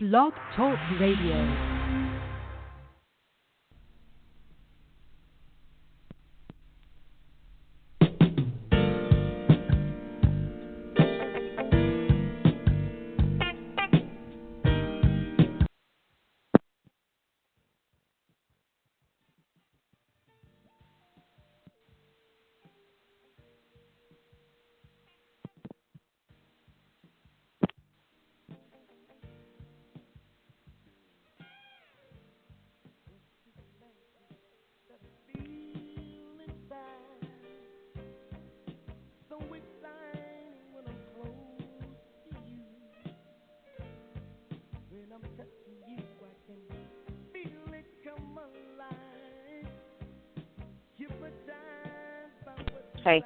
Blog Talk Radio. Hey.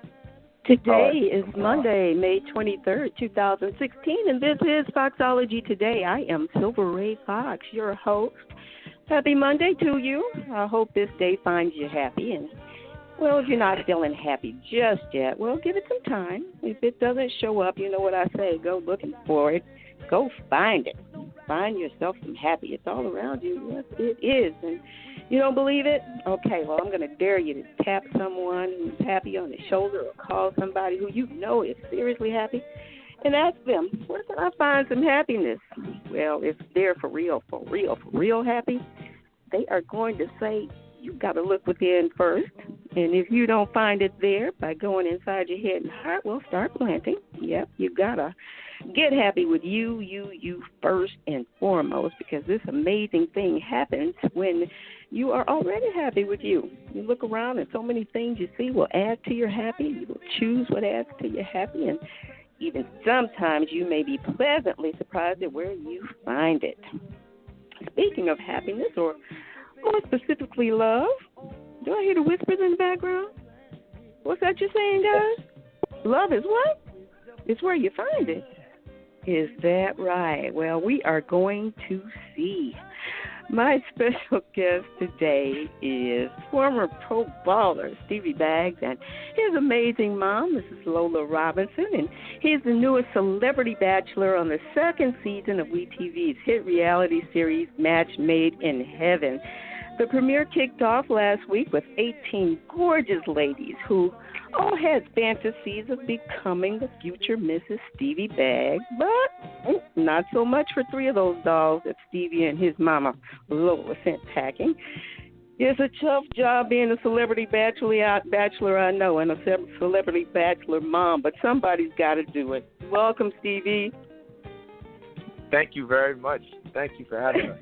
Today is Monday, May 23rd, 2016, and this is Foxology Today. I am Silver Ray Fox, your host. Happy Monday to you. I hope this day finds you happy. And, well, if you're not feeling happy just yet, well, give it some time. If it doesn't show up, you know what I say, go looking for it. Go find it. Find yourself some happy. It's all around you. Yes, it is. And you don't believe it? Okay, well, I'm going to dare you to tap someone who's happy on the shoulder or call somebody who you know is seriously happy and ask them, where can I find some happiness? Well, if they're for real happy, they are going to say, you've got to look within first. And if you don't find it there by going inside your head and heart, well, start planting. Yep, you've got to get happy with you first and foremost, because this amazing thing happens when you are already happy with you. You look around and so many things you see will add to your happy. You will choose what adds to your happy, and even sometimes you may be pleasantly surprised at where you find it. Speaking of happiness, or more specifically love, do I hear the whispers in the background? What's that you're saying, guys? Love is what? It's where you find it. Is that right? Well, we are going to see. My special guest today is former pro baller Stevie Baggs and his amazing mom, Mrs. Lola Robinson, and he's the newest celebrity bachelor on the second season of WeTV's hit reality series Match Made in Heaven. The premiere kicked off last week with 18 gorgeous ladies who all had fantasies of becoming the future Mrs. Stevie Baggs, but not so much for three of those dolls that Stevie and his mama Lola sent packing. It's a tough job being a celebrity bachelor, I know, and a celebrity bachelor mom, but somebody's got to do it. Welcome, Stevie. Thank you very much. Thank you for having us.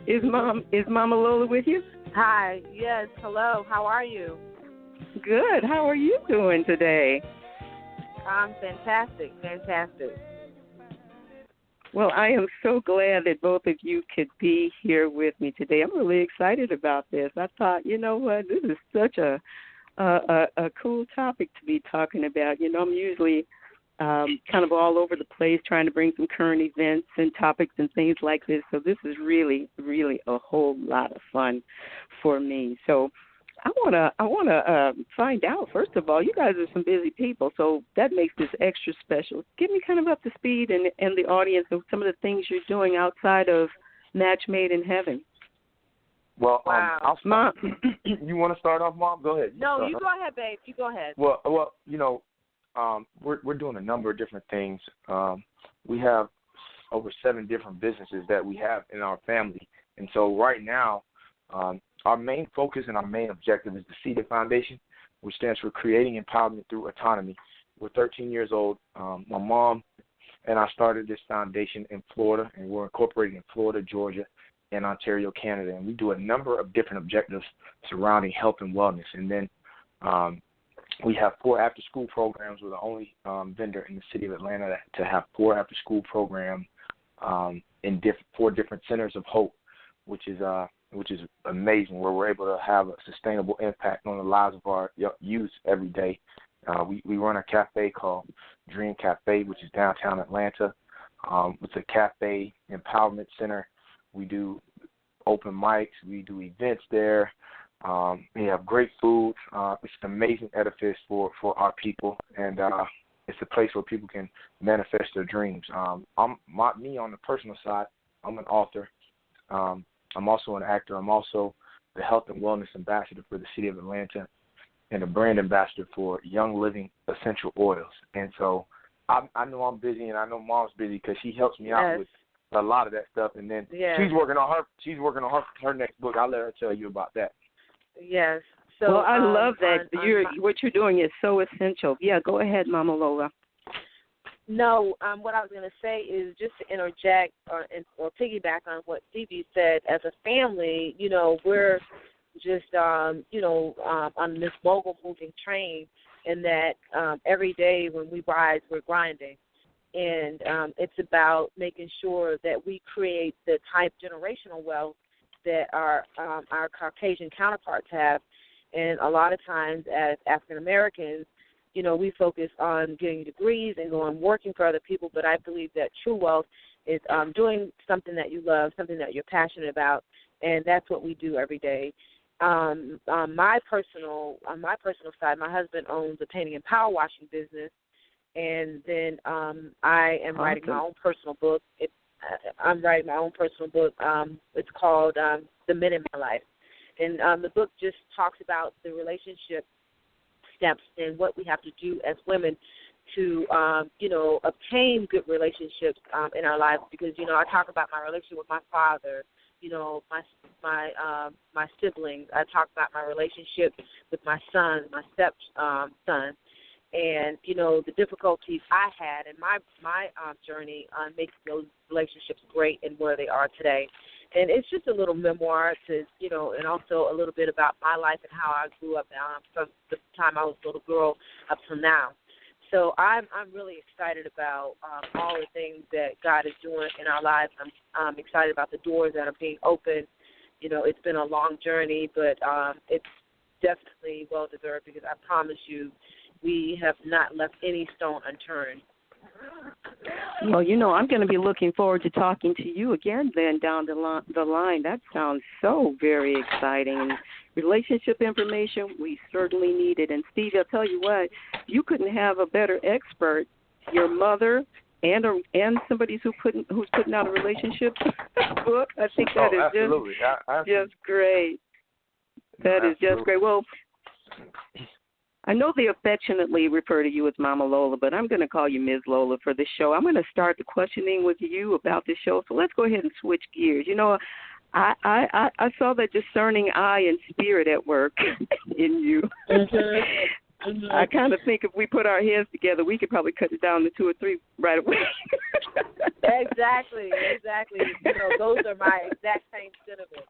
Is Mama Lola with you? Hi. Yes. Hello. How are you? Good. How are you doing today? I'm fantastic. Well, I am so glad that both of you could be here with me today. I'm really excited about this. I thought, you know what, this is such a cool topic to be talking about. You know, I'm usually kind of all over the place trying to bring some current events and topics and things like this. So this is really, really a whole lot of fun for me. So I wanna find out, first of all, you guys are some busy people, so that makes this extra special. Get me kind of up to speed and the audience of some of the things you're doing outside of Match Made in Heaven. Well, wow. I'll start. You want to start off, Mom? Go ahead. No, you go ahead, babe. You go ahead. Well, you know, we're doing a number of different things. We have over 7 different businesses that we have in our family, and so right now, our main focus and our main objective is the Seeded Foundation, which stands for Creating Empowerment Through Autonomy. We're 13 years old. My mom and I started this foundation in Florida, and we're incorporated in Florida, Georgia, and Ontario, Canada. And we do a number of different objectives surrounding health and wellness. And then we have 4 after-school programs. We're the only vendor in the city of Atlanta to have 4 after-school programs in 4 different centers of hope, which is amazing, where we're able to have a sustainable impact on the lives of our youth every day. We run a cafe called Dream Cafe, which is downtown Atlanta. It's a cafe empowerment center. We do open mics. We do events there. We have great food. It's an amazing edifice for our people, and It's a place where people can manifest their dreams. Me on the personal side, I'm an author. I'm also an actor. I'm also the health and wellness ambassador for the city of Atlanta and a brand ambassador for Young Living Essential Oils. And so I know I'm busy, and I know Mom's busy because she helps me out with a lot of that stuff. And then she's working on her next book. I'll let her tell you about that. Yes. So I love that. What you're doing is so essential. Yeah, go ahead, Mama Lola. No, what I was going to say is just to interject or piggyback on what Stevie said. As a family, we're just, on this mogul moving train, and that every day when we rise, we're grinding. And it's about making sure that we create the type generational wealth that our Caucasian counterparts have. And a lot of times as African Americans, we focus on getting degrees and going working for other people, but I believe that true wealth is doing something that you love, something that you're passionate about, and that's what we do every day. On my personal side, my husband owns a painting and power washing business, and then I am writing my own personal book. I'm writing my own personal book. It's called The Men in My Life. And the book just talks about the relationship steps and what we have to do as women to, obtain good relationships in our lives. Because, I talk about my relationship with my father, my siblings. I talk about my relationship with my son, my stepson, and, the difficulties I had in my journey on making those relationships great and where they are today. And it's just a little memoir to, and also a little bit about my life and how I grew up from the time I was a little girl up to now. So I'm really excited about all the things that God is doing in our lives. I'm excited about the doors that are being opened. It's been a long journey, but it's definitely well-deserved because I promise you we have not left any stone unturned. Well, I'm going to be looking forward to talking to you again then down the line. That sounds so very exciting. And relationship information, we certainly need it. And, Steve, I'll tell you what, you couldn't have a better expert, your mother and somebody who's putting out a relationship book. I think that is just great. That is just great. Well, I know they affectionately refer to you as Mama Lola, but I'm going to call you Ms. Lola for the show. I'm going to start the questioning with you about the show. So let's go ahead and switch gears. I saw that discerning eye and spirit at work in you. Mm-hmm. Mm-hmm. I kind of think if we put our heads together, we could probably cut it down to 2 or 3 right away. Exactly. Those are my exact same sentiments.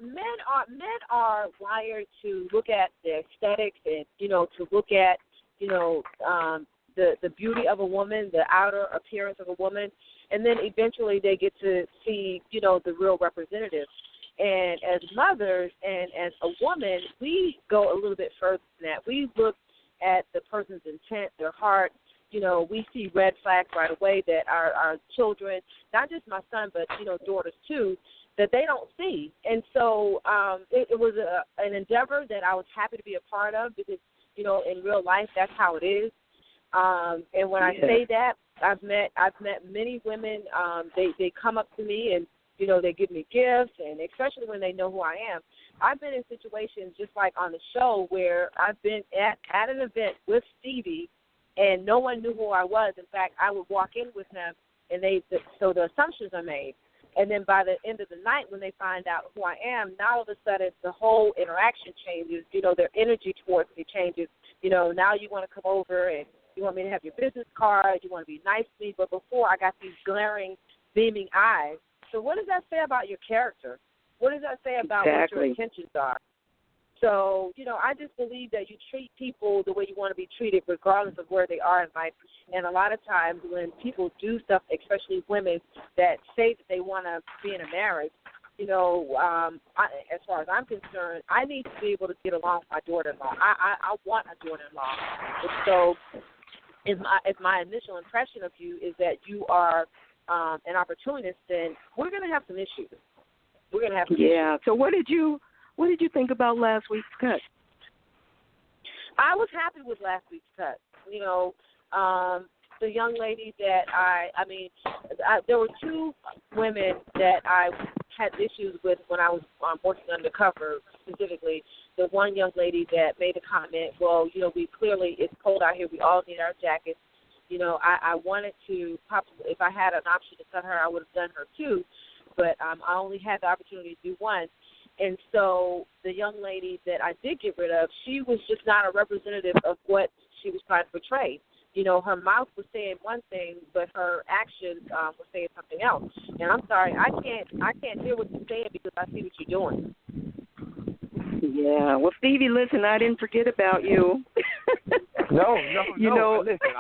Men are wired to look at the aesthetics and, to look at, the beauty of a woman, the outer appearance of a woman, and then eventually they get to see, the real representative. And as mothers and as a woman, we go a little bit further than that. We look at the person's intent, their heart. We see red flags right away that our children, not just my son, but, daughters too, that they don't see. And so it was an endeavor that I was happy to be a part of because, in real life, that's how it is. And when I say that, I've met many women. They come up to me and, they give me gifts, and especially when they know who I am. I've been in situations just like on the show where I've been at an event with Stevie, and no one knew who I was. In fact, I would walk in with them, and so the assumptions are made. And then by the end of the night, when they find out who I am, now all of a sudden the whole interaction changes. Their energy towards me changes. Now you want to come over and you want me to have your business card. You want to be nice to me. But before, I got these glaring, beaming eyes. So what does that say about your character? What does that say about what your intentions are? So, I just believe that you treat people the way you want to be treated regardless of where they are in life. And a lot of times when people do stuff, especially women, that say that they want to be in a marriage, as far as I'm concerned, I need to be able to get along with my daughter-in-law. I want a daughter-in-law. And so if my initial impression of you is that you are an opportunist, then we're going to have some issues. We're going to have some issues. So what did you think about last week's cut? I was happy with last week's cut. You know, the young lady that there were two women that I had issues with when I was working undercover, specifically the one young lady that made a comment, well, you know, it's cold out here, we all need our jackets. You know, I wanted to, if I had an option to cut her, I would have done her too, but I only had the opportunity to do one. And so the young lady that I did get rid of, she was just not a representative of what she was trying to portray. You know, her mouth was saying one thing, but her actions were saying something else. And I'm sorry, I can't hear what you're saying because I see what you're doing. Yeah. Well, Stevie, listen, I didn't forget about you. No. You know, listen,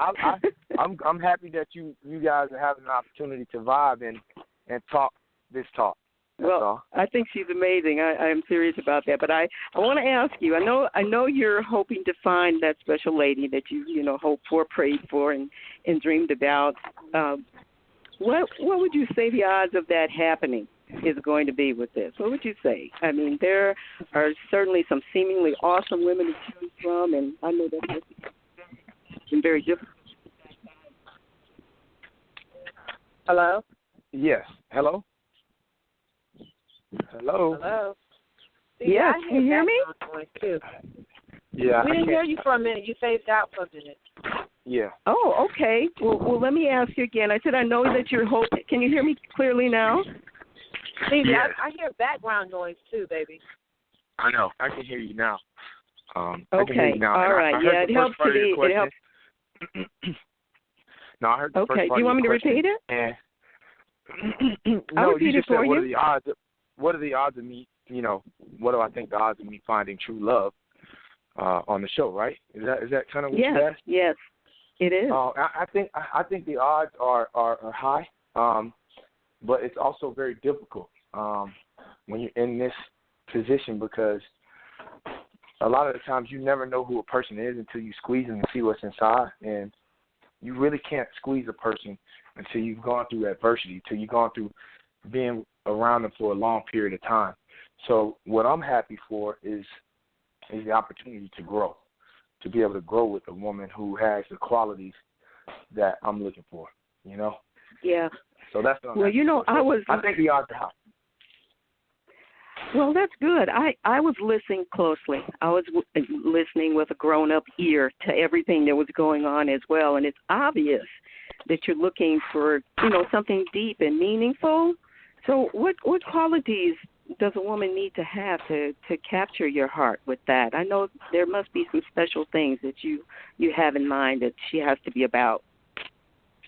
I'm happy that you guys are having an opportunity to vibe and talk this talk. Well, I think she's amazing. I'm serious about that. But I want to ask you. I know you're hoping to find that special lady that you hoped for, prayed for, and dreamed about. What would you say the odds of that happening is going to be with this? What would you say? I mean, there are certainly some seemingly awesome women to choose from, and I know that's been very difficult. Hello? Yes. Hello? Hello? Hello? Yes, can you hear me? Too. Yeah. We didn't hear you for a minute. You phased out for a minute. Yeah. Oh, okay. Well, let me ask you again. I said I know that you're hoping. Can you hear me clearly now? Stevie, Yes. I hear background noise too, baby. I know. I can hear you now. I okay. can hear you now. All right. Yeah, it helps to be. It helps. No, I heard the first part. Do you want me to repeat it? No, I'll repeat you just it for said, you. what are the odds of me, what do I think the odds of me finding true love on the show, right? Is that kind of what you asked? Yes, it is. I think the odds are high, but it's also very difficult when you're in this position because a lot of the times you never know who a person is until you squeeze them and see what's inside, and you really can't squeeze a person until you've gone through adversity, until you've gone through being around them for a long period of time. So what I'm happy for is the opportunity to grow, to be able to grow with a woman who has the qualities that I'm looking for, Yeah. So that's what I'm well, I think the odds are high. Well, that's good. I was listening closely. I was listening with a grown-up ear to everything that was going on as well, and it's obvious that you're looking for, something deep and meaningful. So what qualities does a woman need to have to capture your heart with that? I know there must be some special things that you have in mind that she has to be about.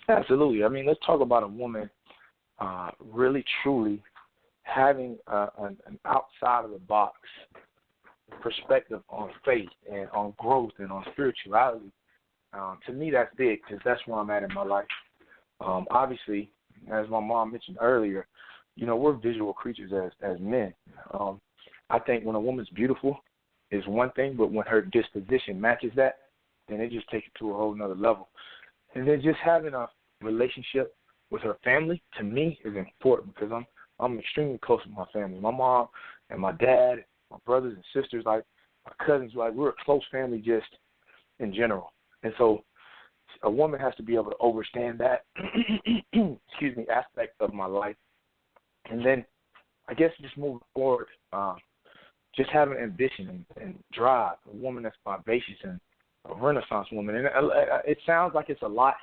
Absolutely. I mean, let's talk about a woman really, truly having an outside-of-the-box perspective on faith and on growth and on spirituality. To me, that's big because that's where I'm at in my life. Obviously, as my mom mentioned earlier, we're visual creatures as men. I think when a woman's beautiful is one thing, but when her disposition matches that, then it just takes it to a whole nother level. And then just having a relationship with her family, to me, is important because I'm extremely close with my family. My mom and my dad, my brothers and sisters, like my cousins, like we're a close family just in general. And so a woman has to be able to understand that, aspect of my life. And then I guess just moving forward, just having ambition and drive, a woman that's vivacious and a Renaissance woman. And it sounds like it's a lot,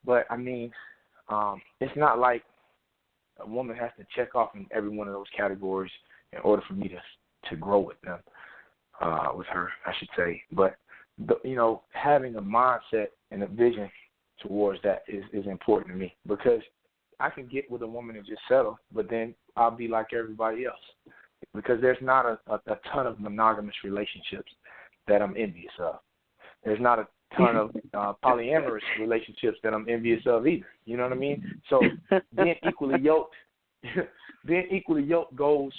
but, I mean, it's not like a woman has to check off in every one of those categories in order for me to grow with them, with her, I should say. But, having a mindset and a vision towards that is important to me because I can get with a woman and just settle, but then I'll be like everybody else because there's not a ton of monogamous relationships that I'm envious of. There's not a ton of polyamorous relationships that I'm envious of either. You know what I mean? So being equally yoked goes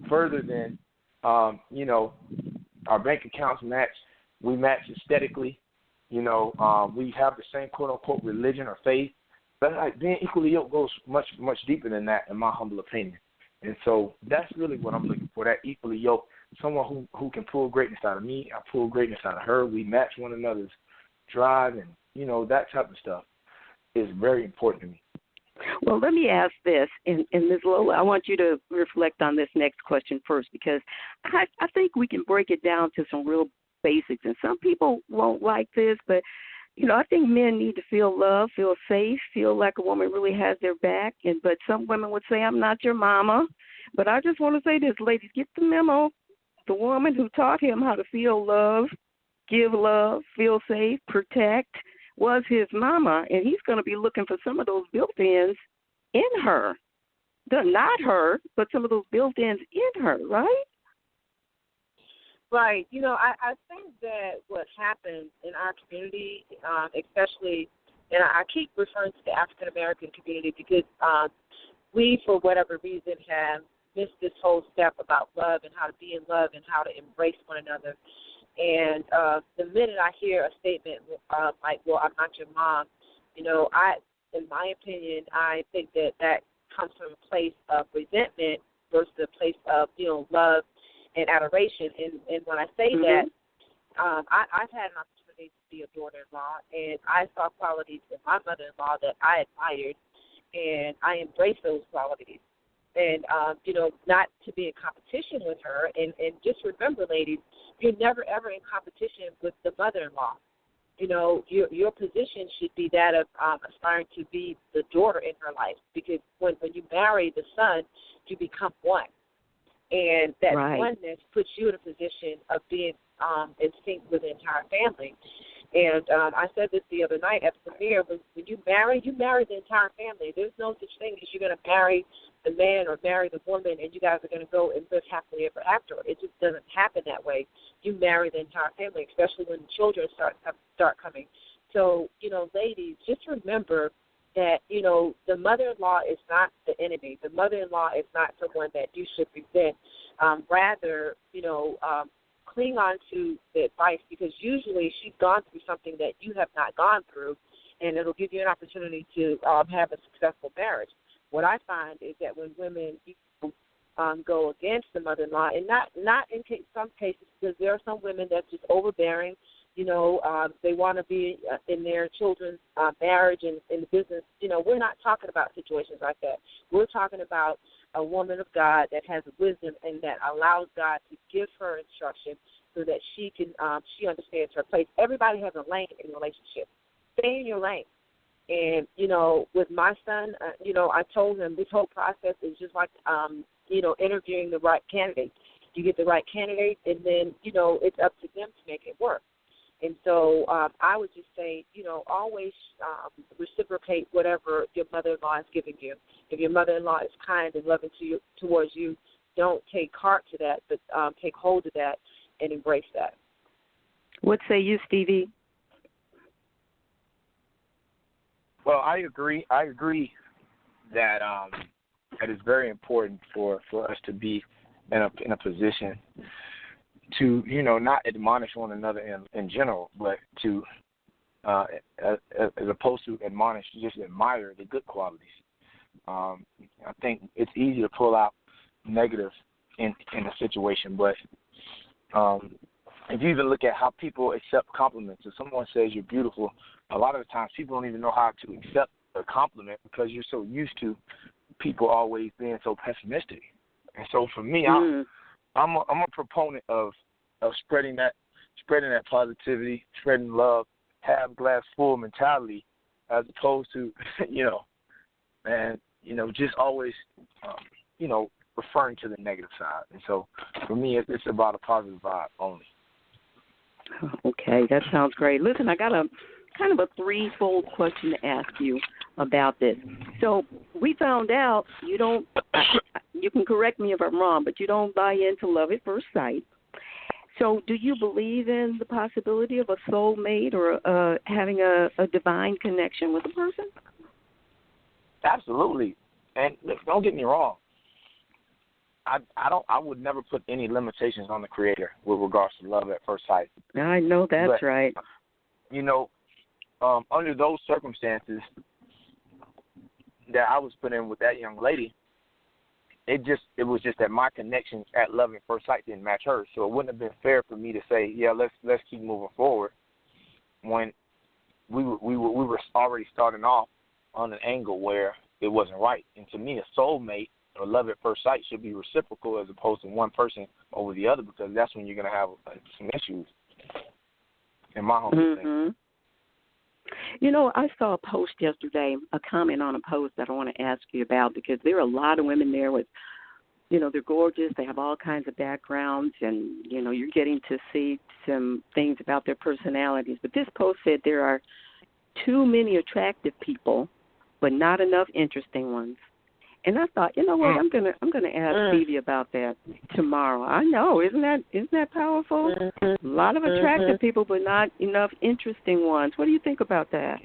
further than, our bank accounts match. We match aesthetically. We have the same quote-unquote religion or faith. But being equally yoked goes much, much deeper than that, in my humble opinion. And so that's really what I'm looking for, that equally yoked someone who can pull greatness out of me. I pull greatness out of her. We match one another's drive, and that type of stuff is very important to me. Well, let me ask this, and Ms. Lola, I want you to reflect on this next question first, because I think we can break it down to some real basics, and some people won't like this, but I think men need to feel loved, feel safe, feel like a woman really has their back. But some women would say, I'm not your mama. But I just want to say this, ladies, get the memo. The woman who taught him how to feel love, give love, feel safe, protect, was his mama. And he's going to be looking for some of those built-ins in her. Not her, but some of those built-ins in her, right? Right. I think that what happens in our community, especially, and I keep referring to the African-American community because we, for whatever reason, have missed this whole step about love and how to be in love and how to embrace one another. And the minute I hear a statement like, well, I'm not your mom, in my opinion, I think that comes from a place of resentment versus a place of, love and adoration. And when I say that, I've had an opportunity to be a daughter-in-law, and I saw qualities in my mother-in-law that I admired, and I embraced those qualities. And, not to be in competition with her. And just remember, ladies, you're never, ever in competition with the mother-in-law. Your position should be that of aspiring to be the daughter in her life, because when you marry the son, you become one. And that oneness puts you in a position of being in sync with the entire family. And I said this the other night at the premiere, when you marry the entire family. There's no such thing as you're going to marry the man or marry the woman and you guys are going to go and live happily ever after. It just doesn't happen that way. You marry the entire family, especially when children start coming. So, ladies, just remember that, the mother-in-law is not the enemy. The mother-in-law is not someone that you should resent. Rather, cling on to the advice, because usually she's gone through something that you have not gone through, and it'll give you an opportunity to have a successful marriage. What I find is that when women go against the mother-in-law, and not in some cases, because there are some women that's just overbearing, they want to be in their children's marriage and in the business. We're not talking about situations like that. We're talking about a woman of God that has wisdom and that allows God to give her instruction so that she understands her place. Everybody has a lane in a relationship. Stay in your lane. And, with my son, I told him this whole process is just like, interviewing the right candidate. You get the right candidate, and then, it's up to them to make it work. And so I would just say, always reciprocate whatever your mother-in-law is giving you. If your mother-in-law is kind and loving towards you, don't take heart to that, but take hold of that and embrace that. What say you, Stevie? Well, I agree. That that it's very important for us to be in a position to, not admonish one another in general, but to, as opposed to admonish, just admire the good qualities. I think it's easy to pull out negative in a situation, but if you even look at how people accept compliments, if someone says you're beautiful, a lot of the times people don't even know how to accept a compliment because you're so used to people always being so pessimistic. And so for me, I'm a proponent of spreading that positivity, spreading love, have glass full mentality, as opposed to just always referring to the negative side. And so for me, it's about a positive vibe only. Okay, that sounds great. Listen, I got a kind of a threefold question to ask you about this. So we found out you don't. You can correct me if I'm wrong, but you don't buy into love at first sight. So do you believe in the possibility of a soulmate or having a divine connection with a person? Absolutely. And don't get me wrong. I would never put any limitations on the Creator with regards to love at first sight. I know that's right. Under those circumstances that I was put in with that young lady, it was just that my connections at love at first sight didn't match hers. So it wouldn't have been fair for me to say, yeah, let's keep moving forward when we were already starting off on an angle where it wasn't right. And to me, a soulmate or love at first sight should be reciprocal as opposed to one person over the other, because that's when you're going to have some issues, in my humble opinion. You know, I saw a post yesterday, a comment on a post that I want to ask you about, because there are a lot of women there with, you know, they're gorgeous, they have all kinds of backgrounds, and, you know, you're getting to see some things about their personalities. But this post said there are too many attractive people, but not enough interesting ones. And I thought, you know what, I'm gonna ask Stevie about that tomorrow. I know, isn't that powerful? A lot of attractive people, but not enough interesting ones. What do you think about that?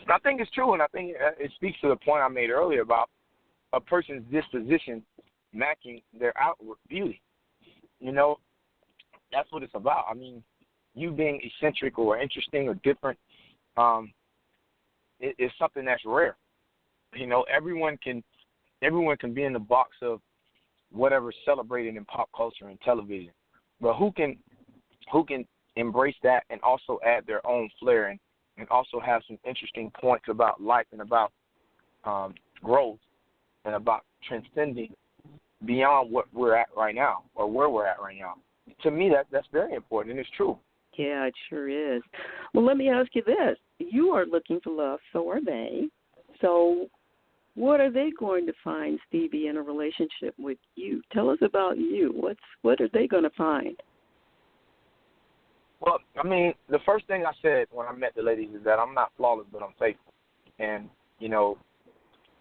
I think it's true, and I think it speaks to the point I made earlier about a person's disposition matching their outward beauty. You know, that's what it's about. I mean, you being eccentric or interesting or different is something that's rare. You know, everyone can be in the box of whatever's celebrated in pop culture and television, but who can embrace that and also add their own flair and also have some interesting points about life and about growth and about transcending beyond what we're at right now or where we're at right now. To me, that's very important, and it's true. Yeah, it sure is. Well, let me ask you this. You are looking for love, so are they. So what are they going to find, Stevie, in a relationship with you? Tell us about you. What are they going to find? Well, I mean, the first thing I said when I met the ladies is that I'm not flawless, but I'm faithful. And, you know,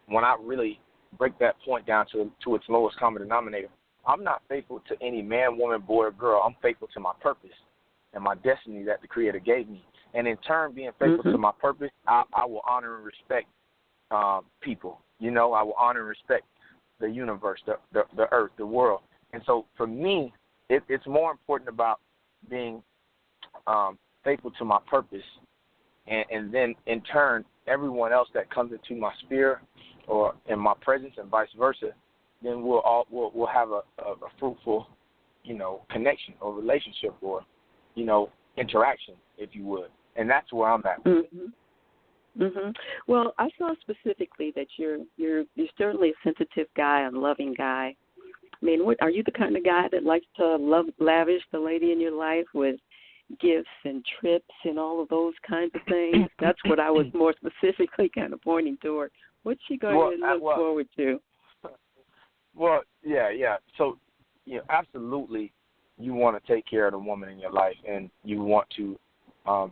when I really break that point down to its lowest common denominator, I'm not faithful to any man, woman, boy, or girl. I'm faithful to my purpose and my destiny that the Creator gave me. And in turn, being faithful to my purpose, I will honor and respect people. You know, I will honor and respect the universe, the earth, the world. And so for me, it's more important about being faithful to my purpose, and then in turn, everyone else that comes into my sphere or in my presence and vice versa, then we'll have a fruitful, you know, connection or relationship or, you know, interaction, if you would. And that's where I'm at. Well, I saw specifically that you're certainly a sensitive guy, a loving guy. I mean, are you the kind of guy that likes to lavish the lady in your life with gifts and trips and all of those kinds of things? That's what I was more specifically kind of pointing toward. What's she going to look forward to? Well, yeah. So, you know, absolutely, you want to take care of the woman in your life, and you want to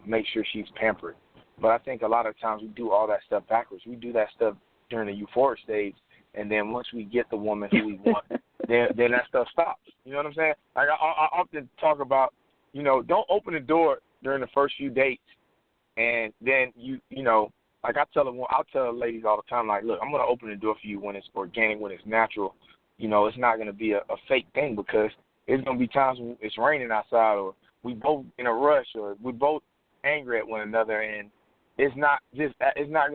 make sure she's pampered. But I think a lot of times we do all that stuff backwards. We do that stuff during the euphoric stage, and then once we get the woman who we want, then that stuff stops. You know what I'm saying? Like I often talk about, you know, don't open the door during the first few dates, and then you know, like I'll tell ladies all the time, like, look, I'm going to open the door for you when it's organic, when it's natural. You know, it's not going to be a fake thing, because it's going to be times when it's raining outside, or we both in a rush, or we both angry at one another, and it's not going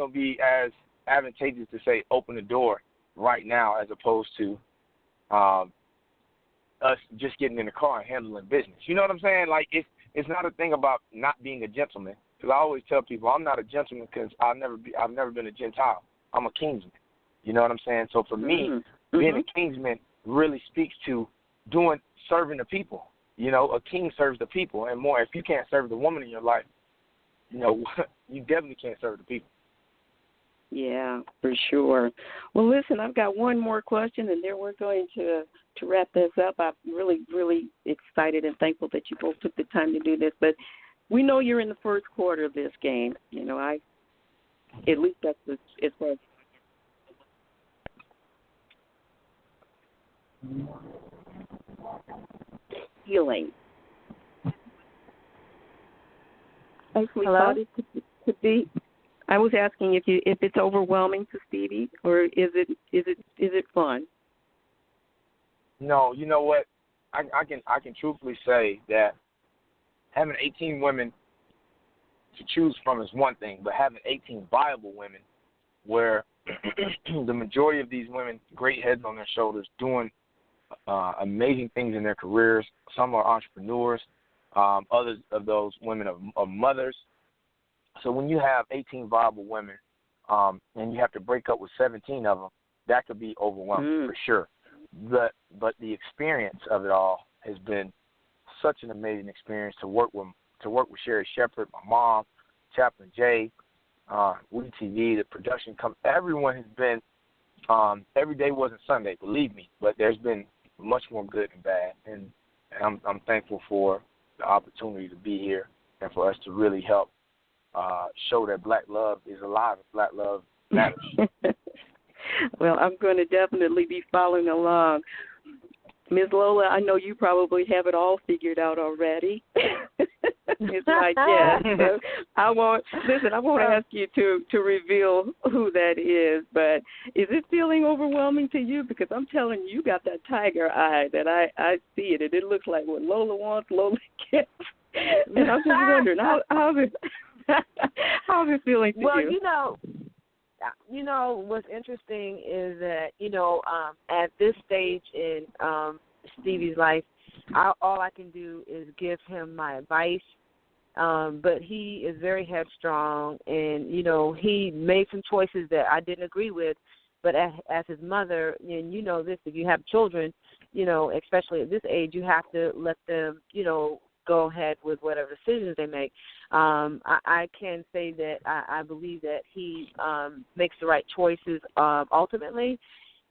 to be as advantageous to say open the door right now as opposed to us just getting in the car and handling business. You know what I'm saying? Like, it's not a thing about not being a gentleman. Because I always tell people I'm not a gentleman because I've never been a Gentile. I'm a Kingsman. You know what I'm saying? So for me, being a Kingsman really speaks to serving the people. You know, a king serves the people, and more. If you can't serve the woman in your life, you know, you definitely can't serve the people. Yeah, for sure. Well, listen, I've got one more question, and then we're going to wrap this up. I'm really, really excited and thankful that you both took the time to do this. But we know you're in the first quarter of this game. You know, at least that's as far as healing. Actually, thought it could be. I was asking if it's overwhelming to Stevie, or is it fun? No, you know what? I can truthfully say that having 18 women to choose from is one thing, but having 18 viable women where the majority of these women, great heads on their shoulders, doing amazing things in their careers. Some are entrepreneurs. Others of those women are mothers. So when you have 18 viable women and you have to break up with 17 of them, that could be overwhelming for sure. But the experience of it all has been such an amazing experience to work with Sherry Shepherd, my mom, Chaplain Jay, WeTV, the production company. Everyone has been. Every day wasn't Sunday, believe me, but there's been much more good than bad, and I'm thankful for the opportunity to be here and for us to really help show that Black love is alive. Black love matters. Well, I'm going to definitely be following along. Ms. Lola, I know you probably have it all figured out already. It's my guess. So I won't ask you to reveal who that is, but is it feeling overwhelming to you? Because I'm telling you got that tiger eye that I see it, and it looks like what Lola wants, Lola gets. And I'm just wondering, how's it feeling to you? Well, you know, what's interesting is that, at this stage in Stevie's life, all I can do is give him my advice. But he is very headstrong, and, he made some choices that I didn't agree with. But as his mother, and you know this, if you have children, especially at this age, you have to let them, go ahead with whatever decisions they make. I can say that I believe that he makes the right choices ultimately,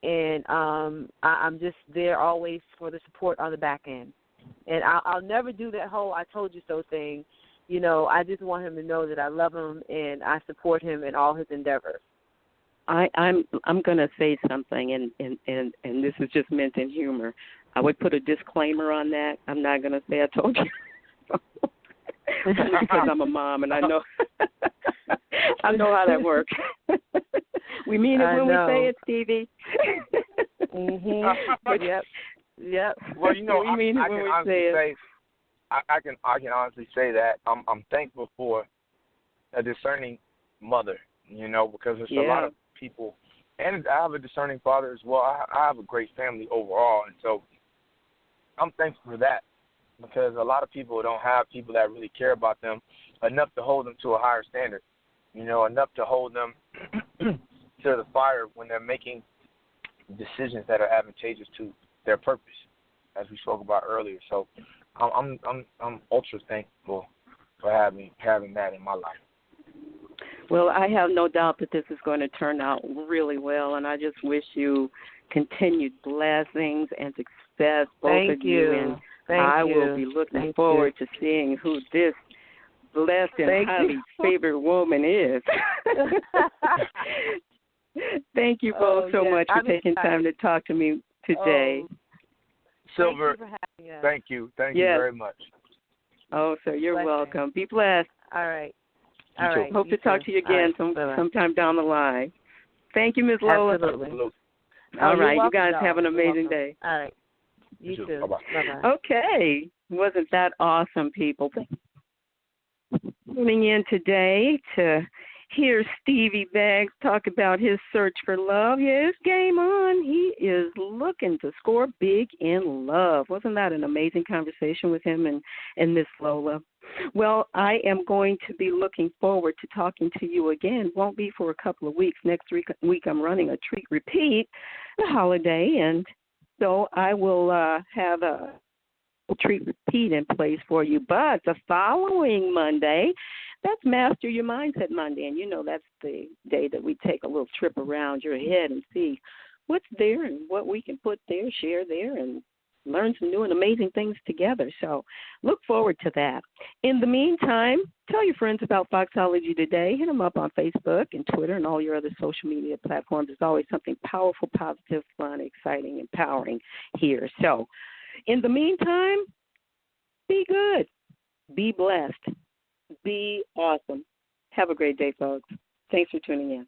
and I'm just there always for the support on the back end. And I'll never do that whole "I told you so" thing. I just want him to know that I love him and I support him in all his endeavors. I'm going to say something, and this is just meant in humor. I would put a disclaimer on that. I'm not going to say I told you. Because I'm a mom and I know how that works. We mean it when we say it, Stevie. Yep. Well, we mean it when we say it. I can honestly say that I'm thankful for a discerning mother, because there's a lot of people, and I have a discerning father as well. I have a great family overall, and so I'm thankful for that, because a lot of people don't have people that really care about them enough to hold them to a higher standard, enough to hold them to the fire when they're making decisions that are advantageous to their purpose, as we spoke about earlier. So I'm ultra thankful for having that in my life. Well, I have no doubt that this is going to turn out really well, and I just wish you continued blessings and success, both of you. And I will be looking forward to seeing who this blessed and highly favored woman is. Thank you both so much for taking time to talk to me today. Silver, thank you. Thank you very much. Oh, sir, you're welcome. Be blessed. All right. Hope to talk to you again sometime down the line. Thank you, Ms. Lola. Absolutely. All right, you guys have an amazing day. All right. You too. Bye-bye. Okay. Wasn't that awesome, people? Tuning in today to hear Stevie Baggs talk about his search for love. Yeah, it's game on. He is looking to score big in love. Wasn't that an amazing conversation with him and Miss Lola? Well, I am going to be looking forward to talking to you again. Won't be for a couple of weeks. Next week I'm running a treat repeat, the holiday, and so I will have a treat repeat in place for you. But the following Monday, that's Master Your Mindset Monday, and that's the day that we take a little trip around your head and see what's there and what we can put there, share there, and learn some new and amazing things together. So look forward to that. In the meantime, tell your friends about Foxology Today. Hit them up on Facebook and Twitter and all your other social media platforms. There's always something powerful, positive, fun, exciting, empowering here. So in the meantime, be good. Be blessed. Be awesome. Have a great day, folks. Thanks for tuning in.